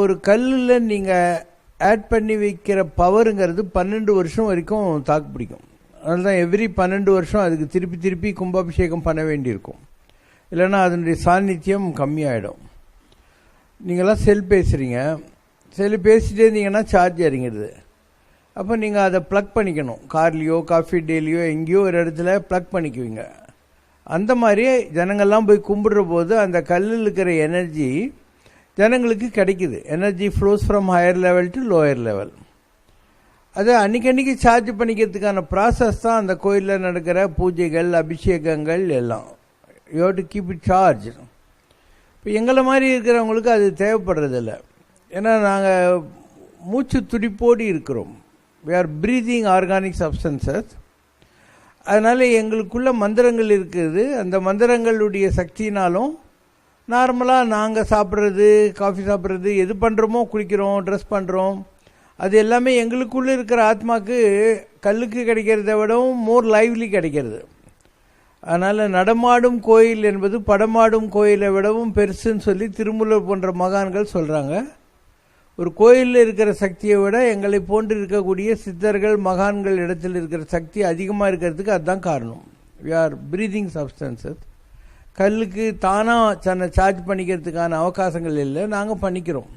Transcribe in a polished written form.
ஒரு கல்லில் நீங்கள் ஆட் பண்ணி வைக்கிற பவருங்கிறது 12 வருஷம் வரைக்கும் தாக்கு பிடிக்கும். அதனால தான் எவ்ரி 12 வருஷம் அதுக்கு திருப்பி திருப்பி கும்பாபிஷேகம் பண்ண வேண்டியிருக்கும். இல்லைன்னா அதனுடைய சாநித்தியம் கம்மியாயிடும். நீங்களாம் செல் பேசுகிறீங்க, செல் பேசிகிட்டே இருந்தீங்கன்னா சார்ஜ் இறங்கிடுது. அப்போ நீங்கள் அதை ப்ளக் பண்ணிக்கணும். கார்லேயோ காஃபி டேலையோ எங்கேயோ ஒரு இடத்துல ப்ளக் பண்ணிக்குவீங்க. அந்த மாதிரி ஜனங்கள்லாம் போய் கும்பிடுற போது அந்த கல்லில் இருக்கிற எனர்ஜி ஜனங்களுக்கு கிடைக்குது. Energy flows from higher level to lower level. அதை அன்றைக்கி சார்ஜ் பண்ணிக்கிறதுக்கான ப்ராசஸ் தான் அந்த கோயிலில் நடக்கிற பூஜைகள், அபிஷேகங்கள் எல்லாம். You have to keep it charge. இப்போ எங்களை மாதிரி இருக்கிறவங்களுக்கு அது தேவைப்படுறதில்ல. ஏன்னா நாங்கள் மூச்சு துடிப்போடு இருக்கிறோம். we are breathing organic substances. அதனால் எங்களுக்குள்ள மந்திரங்கள் இருக்குது. அந்த மந்திரங்களுடைய சக்தினாலும் நார்மலாக நாங்கள் சாப்பிட்றது, காஃபி சாப்பிட்றது, எது பண்ணுறோமோ, குளிக்கிறோம், ட்ரெஸ் பண்ணுறோம், அது எல்லாமே எங்களுக்குள்ளே இருக்கிற ஆத்மாக்கு கல்லுக்கு கிடைக்கிறத விடவும் மோர் லைவ்லி கிடைக்கிறது. அதனால் நடமாடும் கோயில் என்பது படமாடும் கோயிலை விடவும் பெருசுன்னு சொல்லி திருமூலர் போன்ற மகான்கள் சொல்கிறாங்க. ஒரு கோயிலில் இருக்கிற சக்தியை விட எங்களை போன்று இருக்கக்கூடிய சித்தர்கள், மகான்கள் இடத்தில் இருக்கிற சக்தி அதிகமாக இருக்கிறதுக்கு அதுதான் காரணம். we are breathing substances. கல்லுக்கு தானாக தன்னை சார்ஜ் பண்ணிக்கிறதுக்கான அவகாசங்கள் இல்லை, நாங்கள் பண்ணிக்கிறோம்.